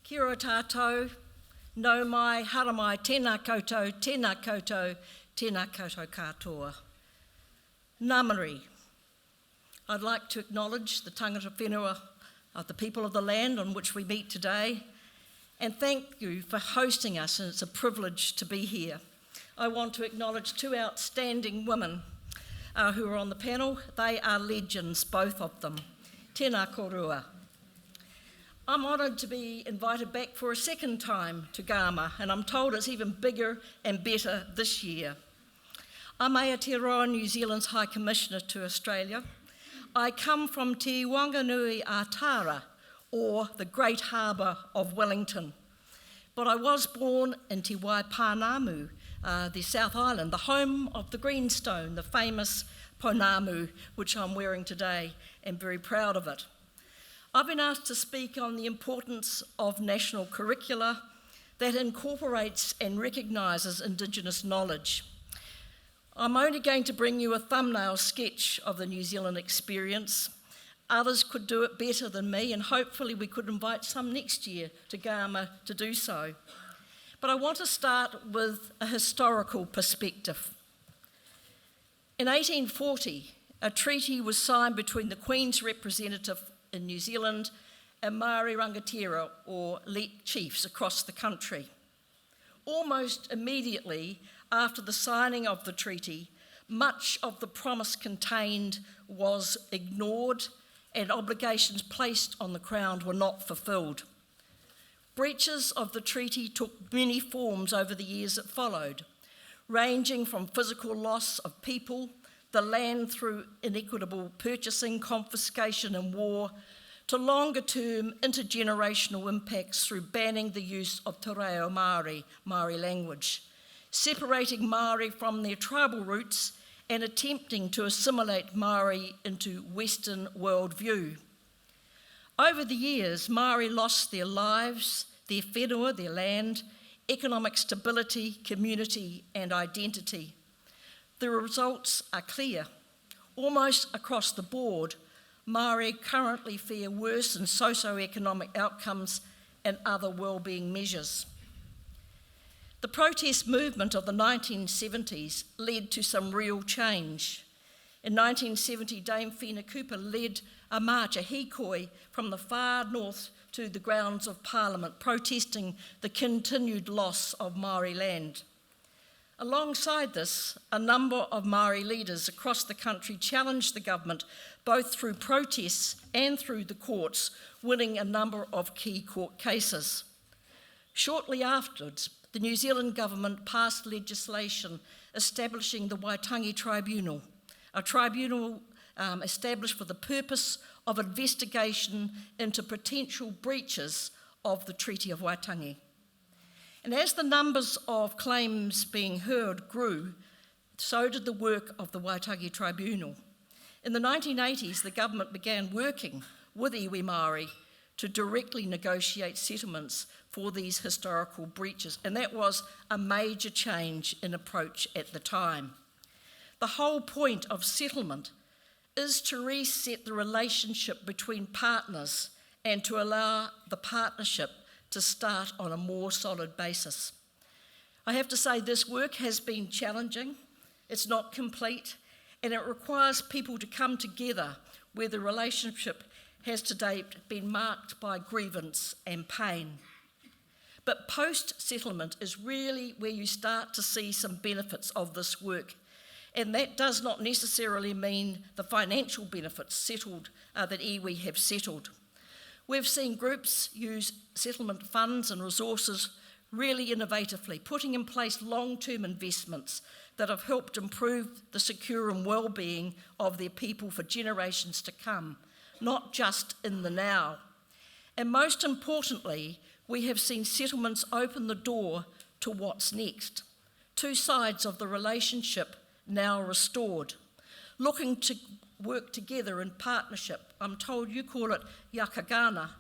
Kia ora tātou, nau mai, hara mai, tēnā koutou, tēnā koutou, tēnā koutou katoa. Ngāmari. I'd like to acknowledge the tangata whenua of the people of the land on which we meet today, and thank you for hosting us, and it's a privilege to be here. I want to acknowledge two outstanding women who are on the panel. They are legends, both of them. Tēnā korua. I'm honoured to be invited back for a second time to Garma, and I'm told it's even bigger and better this year. I'm Aotearoa, New Zealand's High Commissioner to Australia. I come from Te Wanganui Atara, or the Great Harbour of Wellington. But I was born in Te Waipānamu, the South Island, the home of the greenstone, the famous pounamu, which I'm wearing today, and very proud of it. I've been asked to speak on the importance of national curricula that incorporates and recognises Indigenous knowledge. I'm only going to bring you a thumbnail sketch of the New Zealand experience. Others could do it better than me, and hopefully we could invite some next year to Garma to do so. But I want to start with a historical perspective. In 1840, a treaty was signed between the Queen's representative in New Zealand and Maori rangatira, or elite chiefs across the country. Almost immediately after the signing of the treaty, much of the promise contained was ignored and obligations placed on the Crown were not fulfilled. Breaches of the treaty took many forms over the years that followed, ranging from physical loss of people, the land through inequitable purchasing, confiscation and war, to longer-term intergenerational impacts through banning the use of te reo Maori language, separating Maori from their tribal roots and attempting to assimilate Maori into Western worldview. Over the years, Maori lost their lives, their whenua, their land, economic stability, community and identity. The results are clear. Almost across the board, Maori currently fare worse in socio-economic outcomes and other wellbeing measures. The protest movement of the 1970s led to some real change. In 1970, Dame Whina Cooper led a march, a hikoi, from the far north to the grounds of Parliament, protesting the continued loss of Maori land. Alongside this, a number of Maori leaders across the country challenged the government, both through protests and through the courts, winning a number of key court cases. Shortly afterwards, the New Zealand government passed legislation establishing the Waitangi Tribunal, a tribunal established for the purpose of investigation into potential breaches of the Treaty of Waitangi. And as the numbers of claims being heard grew, so did the work of the Waitangi Tribunal. In the 1980s, the government began working with iwi Māori to directly negotiate settlements for these historical breaches, and that was a major change in approach at the time. The whole point of settlement is to reset the relationship between partners and to allow the partnership to start on a more solid basis. I have to say this work has been challenging, it's not complete, and it requires people to come together where the relationship has to date been marked by grievance and pain. But post-settlement is really where you start to see some benefits of this work, and that does not necessarily mean the financial benefits settled that iwi have settled. We've seen groups use settlement funds and resources really innovatively, putting in place long-term investments that have helped improve the secure and well-being of their people for generations to come, not just in the now. And most importantly, we have seen settlements open the door to what's next. Two sides of the relationship now restored, looking to work together in partnership. I'm told you call it yakagana.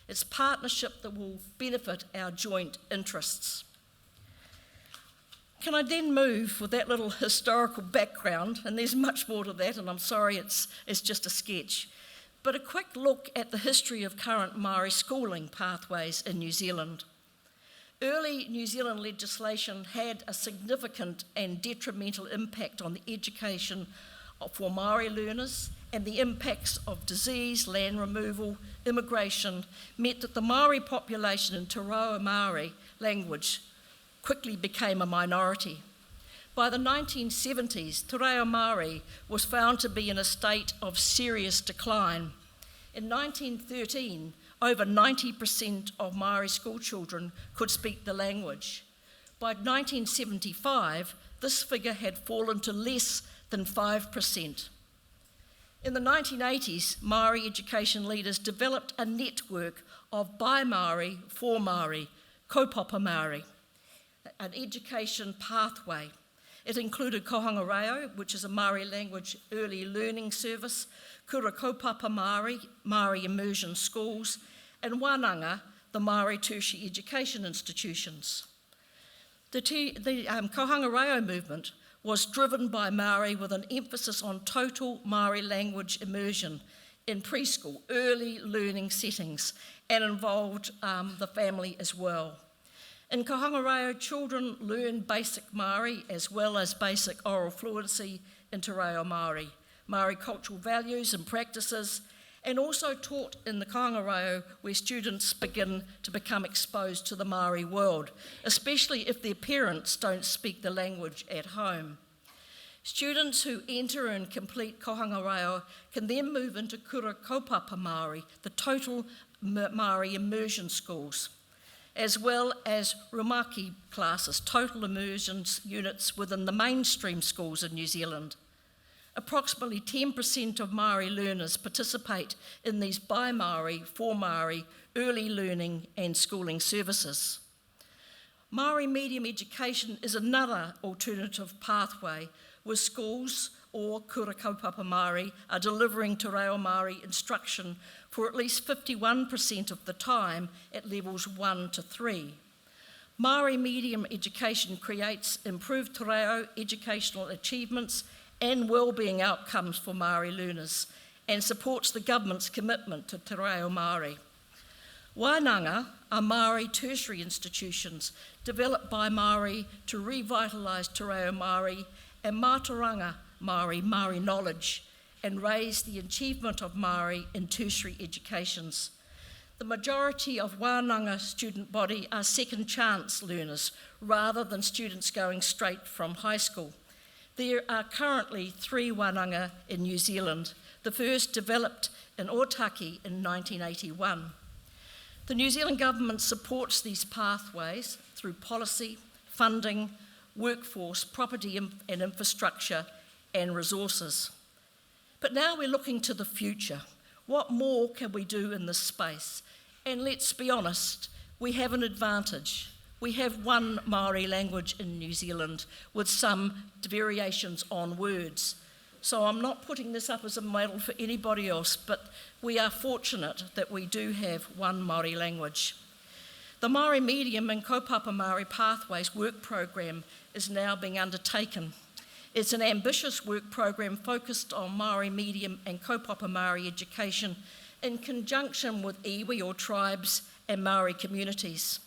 It's partnership that will benefit our joint interests. Can I then move with that little historical background, and there's much more to that, and I'm sorry it's just a sketch. but a quick look at the history of current Maori schooling pathways in New Zealand. Early New Zealand legislation had a significant and detrimental impact on the education for Maori learners, and the impacts of disease, land removal, immigration meant that the Maori population in Te Reo Maori language quickly became a minority. By the 1970s, Te Reo Maori was found to be in a state of serious decline. In 1913, over 90% of Maori school children could speak the language. By 1975, this figure had fallen to less than 5%. In the 1980s, Maori education leaders developed a network of by Maori, for Maori, kaupapa Maori, an education pathway. It included Kohanga Reo, which is a Maori language early learning service, Kura Kaupapa Maori, Maori immersion schools, and Wānanga, the Maori tertiary education institutions. The Kohanga Reo movement was driven by Maori with an emphasis on total Maori language immersion in preschool, early learning settings, and involved the family as well. In Kohanga Reo, children learn basic Māori as well as basic oral fluency in Te Reo Māori, Māori cultural values and practices, and also taught in the Kohanga Reo where students begin to become exposed to the Māori world, especially if their parents don't speak the language at home. Students who enter and complete Kohanga Reo can then move into Kura Kaupapa Māori, the total Māori immersion schools, as well as Rumaki classes, total immersion units within the mainstream schools in New Zealand. Approximately 10% of Maori learners participate in these by Maori, for Maori, early learning and schooling services. Maori medium education is another alternative pathway where schools or Kura Kaupapa Māori are delivering Te Reo Māori instruction for at least 51% of the time at levels 1 to 3. Maori medium education creates improved Te Reo educational achievements and wellbeing outcomes for Maori learners and supports the government's commitment to Te Reo Māori. Wānanga are Maori tertiary institutions developed by Maori to revitalise Te Reo Māori and Mātauranga Māori, Māori knowledge, and raise the achievement of Māori in tertiary educations. The majority of Wānanga student body are second chance learners rather than students going straight from high school. There are currently 3 Wānanga in New Zealand, the first developed in Otaki in 1981. The New Zealand government supports these pathways through policy, funding, workforce, property and infrastructure, and resources. But now we're looking to the future. What more can we do in this space? And let's be honest, we have an advantage. We have one Maori language in New Zealand with some variations on words. So I'm not putting this up as a model for anybody else, but we are fortunate that we do have one Maori language. The Maori Medium and Kaupapa Māori Pathways work program is now being undertaken. It's an ambitious work program focused on Maori Medium and Kaupapa Māori education in conjunction with iwi or tribes and Maori communities.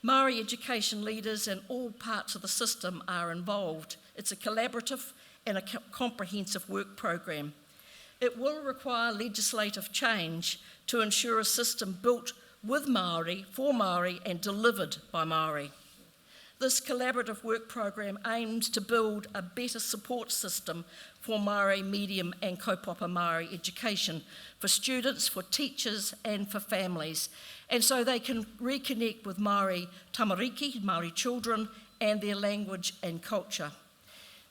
Maori education leaders in all parts of the system are involved. It's a collaborative and a comprehensive work program. It will require legislative change to ensure a system built with Maori, for Maori, and delivered by Maori. This collaborative work program aims to build a better support system for Maori medium and kaupapa Maori education for students, for teachers, and for families, and so they can reconnect with Maori tamariki, Maori children, and their language and culture.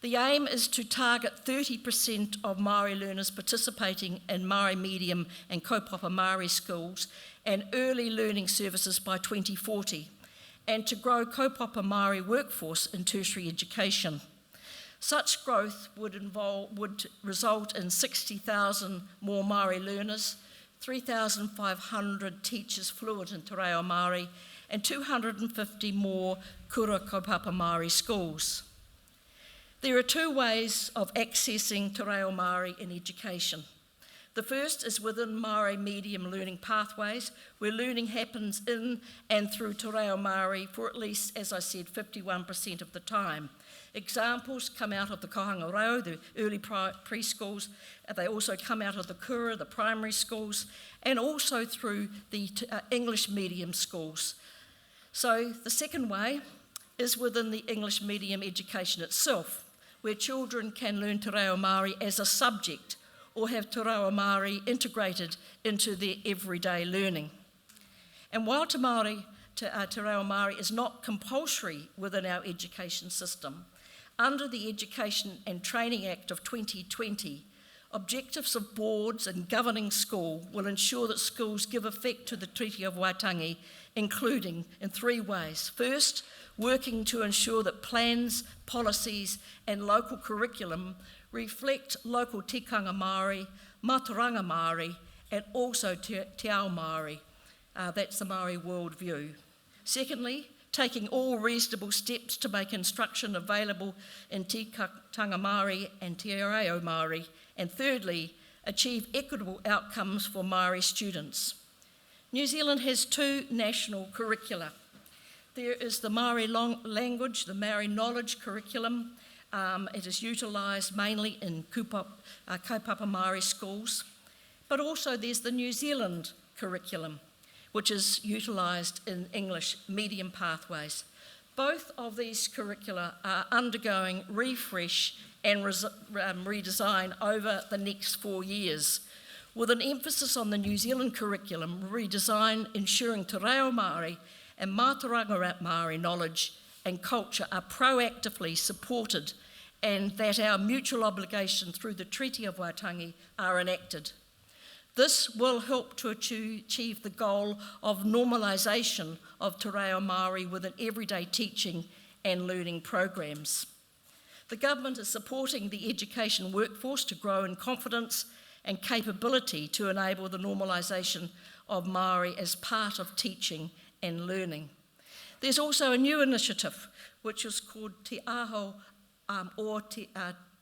The aim is to target 30% of Maori learners participating in Maori medium and kaupapa Maori schools and early learning services by 2040, and to grow kaupapa Maori workforce in tertiary education. Such growth would result in 60,000 more Maori learners, 3,500 teachers fluent in Te Reo Māori, and 250 more Kura Kaupapa Māori schools. There are 2 ways of accessing Te Reo Māori in education. The first is within Maori medium learning pathways, where learning happens in and through Te Reo Māori for at least, as I said, 51% of the time. Examples come out of the Kohanga Reo, the early preschools. They also come out of the Kura, the primary schools, and also through the English medium schools. So the second way is within the English medium education itself, where children can learn Te Reo Māori as a subject or have Te Reo Māori integrated into their everyday learning. And while Te Reo Māori is not compulsory within our education system, under the Education and Training Act of 2020, objectives of boards and governing school will ensure that schools give effect to the Treaty of Waitangi, including in three ways. First, working to ensure that plans, policies and local curriculum reflect local tikanga Māori, Mātauranga Māori and also Te Ao Māori. That's the Māori worldview. Secondly, taking all reasonable steps to make instruction available in tikanga Māori and Te Reo Māori. And thirdly, achieve equitable outcomes for Māori students. New Zealand has two national curricula. There is the Māori language, the Māori knowledge curriculum. It is utilised mainly in kaupapa Māori schools. But also there's the New Zealand curriculum, which is utilised in English medium pathways. Both of these curricula are undergoing refresh and redesign over the next 4 years, with an emphasis on the New Zealand curriculum redesign ensuring Te Reo Māori and Mātauranga Māori knowledge and culture are proactively supported and that our mutual obligation through the Treaty of Waitangi are enacted. This will help to achieve the goal of normalisation of Te Reo Māori within everyday teaching and learning programs. The government is supporting the education workforce to grow in confidence and capability to enable the normalisation of Māori as part of teaching and learning. There's also a new initiative which is called Te Aho or Te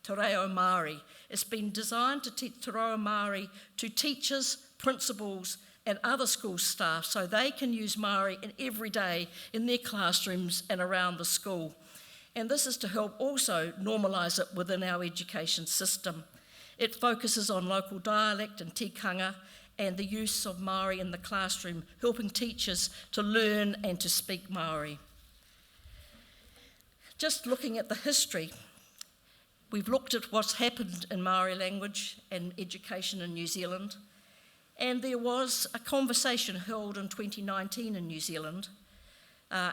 Reo Māori. It's been designed to teach Te Reo Māori to teachers, principals and other school staff so they can use Māori every day in their classrooms and around the school. And this is to help also normalise it within our education system. It focuses on local dialect and tikanga and the use of Māori in the classroom, helping teachers to learn and to speak Māori. Just looking at the history, we've looked at what's happened in Māori language and education in New Zealand, and there was a conversation held in 2019 in New Zealand,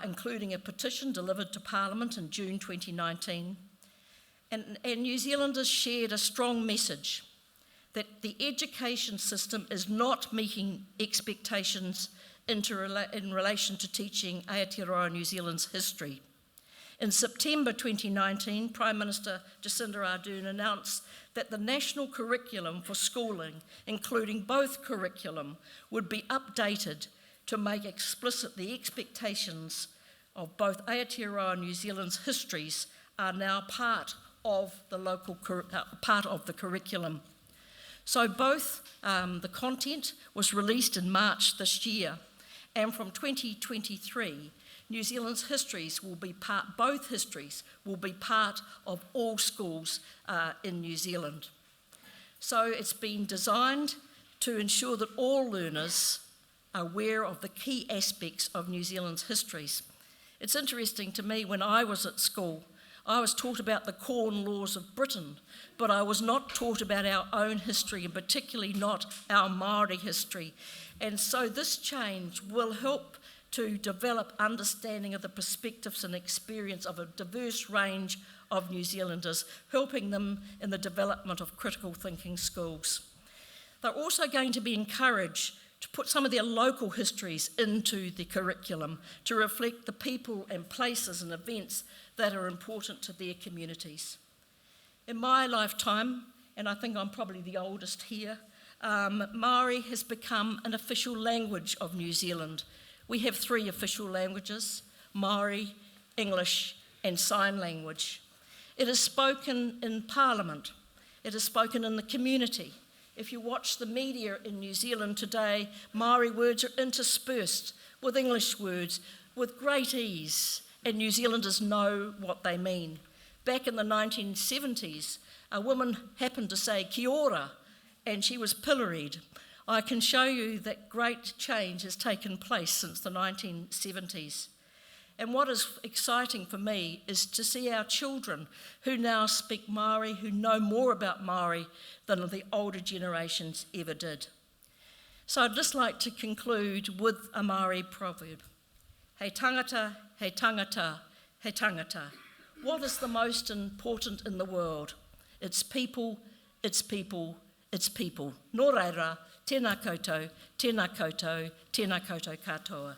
including a petition delivered to Parliament in June 2019, and New Zealanders shared a strong message that the education system is not meeting expectations in relation to teaching Aotearoa New Zealand's history. In September 2019, Prime Minister Jacinda Ardern announced that the national curriculum for schooling, including both curriculum, would be updated to make explicit the expectations of both Aotearoa New Zealand's histories are now part of the curriculum. So both the content was released in March this year, and from 2023, New Zealand's histories will be both histories will be part of all schools in New Zealand. So it's been designed to ensure that all learners are aware of the key aspects of New Zealand's histories. It's interesting to me, when I was at school, I was taught about the Corn Laws of Britain, but I was not taught about our own history, and particularly not our Māori history. And so this change will help to develop understanding of the perspectives and experience of a diverse range of New Zealanders, helping them in the development of critical thinking skills. They're also going to be encouraged to put some of their local histories into the curriculum to reflect the people and places and events that are important to their communities. In my lifetime, and I think I'm probably the oldest here, Māori has become an official language of New Zealand. We have 3 official languages: Māori, English and Sign Language. It is spoken in Parliament, it is spoken in the community, If you watch the media in New Zealand today, Maori words are interspersed with English words with great ease, and New Zealanders know what they mean. Back in the 1970s, a woman happened to say kia ora, and she was pilloried. I can show you that great change has taken place since the 1970s. And what is exciting for me is to see our children who now speak Maori, who know more about Maori than the older generations ever did. So I'd just like to conclude with a Maori proverb. Hei tangata, hei tangata, hei tangata. What is the most important in the world? It's people, it's people, it's people. Nō reira, tēnā koutou, tēnā koutou, tēnā koutou katoa.